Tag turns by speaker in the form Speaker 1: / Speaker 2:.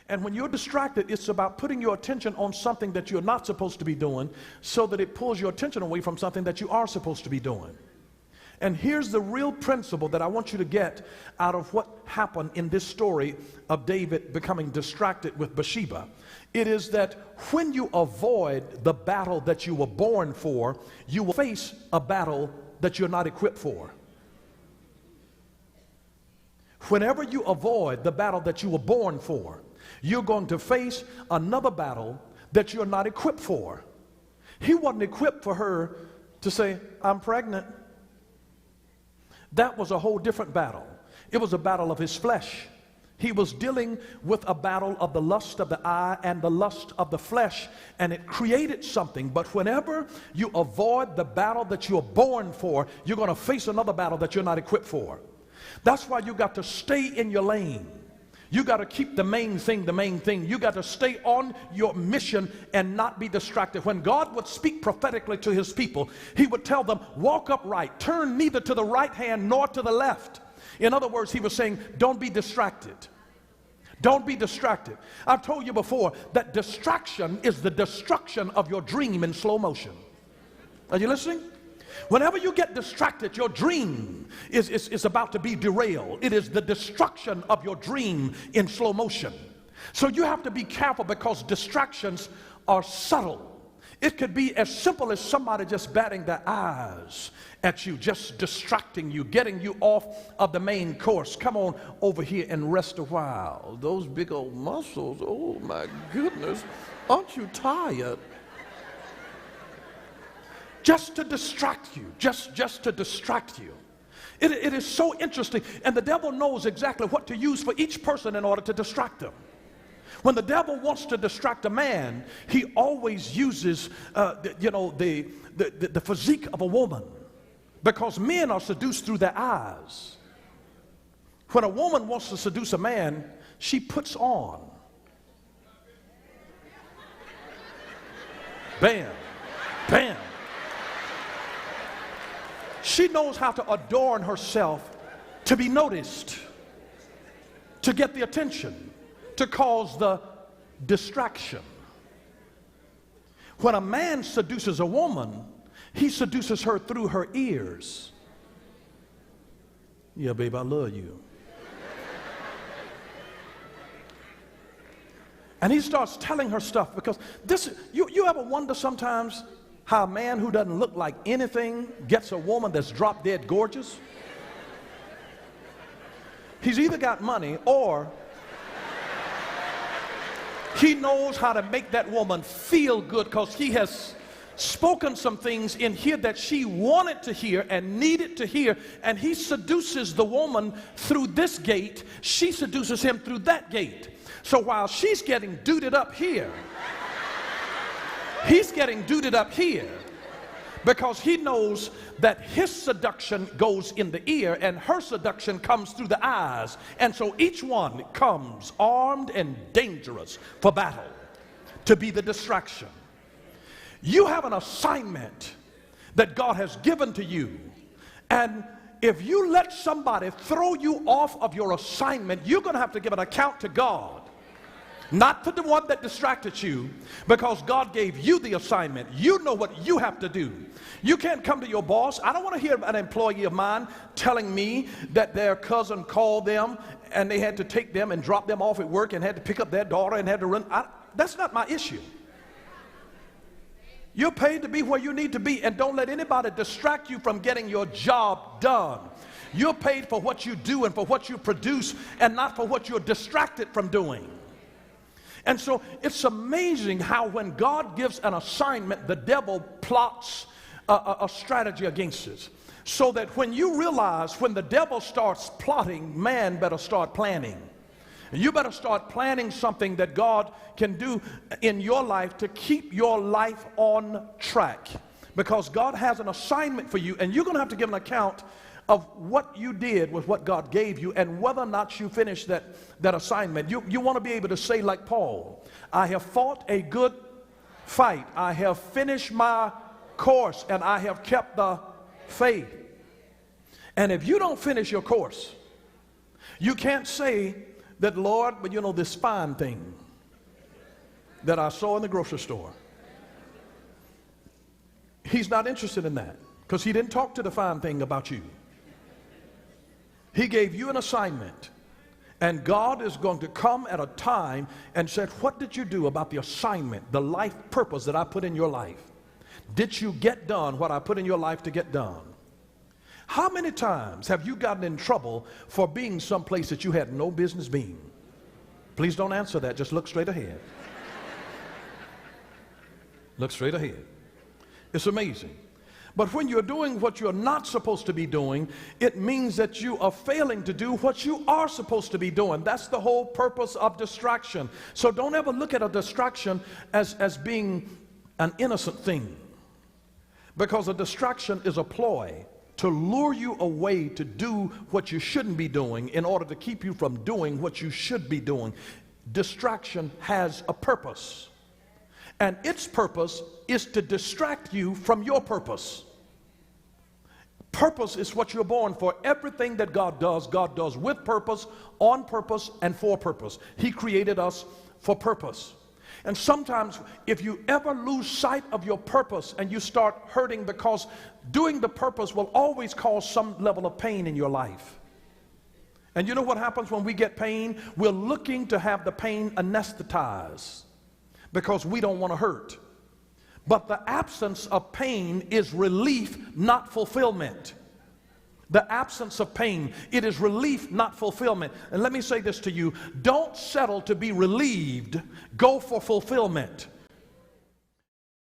Speaker 1: And when you're distracted, it's about putting your attention on something that you're not supposed to be doing so that it pulls your attention away from something that you are supposed to be doing. And here's the real principle that I want you to get out of what happened in this story of David becoming distracted with Bathsheba. It is that when you avoid the battle that you were born for, you will face a battle that you're not equipped for. Whenever you avoid the battle that you were born for, you're going to face another battle that you're not equipped for. He wasn't equipped for her to say, I'm pregnant. That was a whole different battle. It was a battle of his flesh. He was dealing with a battle of the lust of the eye and the lust of the flesh, and it created something. But whenever you avoid the battle that you're born for, you're going to face another battle that you're not equipped for. That's why you got to stay in your lane. You got to keep the main thing the main thing. You got to stay on your mission and not be distracted. When God would speak prophetically to his people, he would tell them, walk upright, turn neither to the right hand nor to the left. In other words, he was saying, don't be distracted. Don't be distracted. I've told you before that distraction is the destruction of your dream in slow motion. Are you listening? Whenever you get distracted, your dream is about to be derailed. It is the destruction of your dream in slow motion. So you have to be careful because distractions are subtle. It could be as simple as somebody just batting their eyes at you, just distracting you, getting you off of the main course. Come on over here and rest a while. Those big old muscles, oh my goodness, aren't you tired? Just to distract you, just to distract you. It is so interesting, and the devil knows exactly what to use for each person in order to distract them. When the devil wants to distract a man, he always uses the physique of a woman, because men are seduced through their eyes. When a woman wants to seduce a man, she puts on. Bam, bam. She knows how to adorn herself to be noticed, to get the attention, to cause the distraction. When a man seduces a woman, he seduces her through her ears. Yeah, babe, I love you. And he starts telling her stuff because you ever wonder sometimes how a man who doesn't look like anything gets a woman that's drop dead gorgeous? He's either got money or he knows how to make that woman feel good because he has spoken some things in here that she wanted to hear and needed to hear, and he seduces the woman through this gate, she seduces him through that gate. So while she's getting duded up here, he's getting duded up here because he knows that his seduction goes in the ear and her seduction comes through the eyes. And so each one comes armed and dangerous for battle to be the distraction. You have an assignment that God has given to you, and if you let somebody throw you off of your assignment, you're going to have to give an account to God. Not to the one that distracted you, because God gave you the assignment. You know what you have to do. You can't come to your boss. I don't want to hear about an employee of mine telling me that their cousin called them and they had to take them and drop them off at work and had to pick up their daughter and had to run. That's not my issue. You're paid to be where you need to be, and don't let anybody distract you from getting your job done. You're paid for what you do and for what you produce, and not for what you're distracted from doing. And so it's amazing how when God gives an assignment, the devil plots a strategy against it. So that when you realize when the devil starts plotting, man better start planning. You better start planning something that God can do in your life to keep your life on track. Because God has an assignment for you, and you're going to have to give an account of what you did with what God gave you and whether or not you finished that assignment. You want to be able to say like Paul, I have fought a good fight. I have finished my course and I have kept the faith. And if you don't finish your course, you can't say that, Lord, but you know, this fine thing that I saw in the grocery store, he's not interested in that because he didn't talk to the fine thing about you. He gave you an assignment, and God is going to come at a time and said, what did you do about the assignment, the life purpose that I put in your life? Did you get done what I put in your life to get done? How many times have you gotten in trouble for being someplace that you had no business being? Please don't answer that. Just look straight ahead. Look straight ahead. It's amazing. But when you're doing what you're not supposed to be doing, it means that you are failing to do what you are supposed to be doing. That's the whole purpose of distraction. So don't ever look at a distraction as being an innocent thing, because a distraction is a ploy to lure you away to do what you shouldn't be doing in order to keep you from doing what you should be doing. Distraction has a purpose, and its purpose is to distract you from your purpose. Purpose is what you're born for. Everything that God does with purpose, on purpose, and for purpose. He created us for purpose. And sometimes if you ever lose sight of your purpose and you start hurting, because doing the purpose will always cause some level of pain in your life. And you know what happens when we get pain? We're looking to have the pain anesthetized because we don't want to hurt. But the absence of pain is relief, not fulfillment. The absence of pain, it is relief, not fulfillment. And let me say this to you: don't settle to be relieved, go for fulfillment.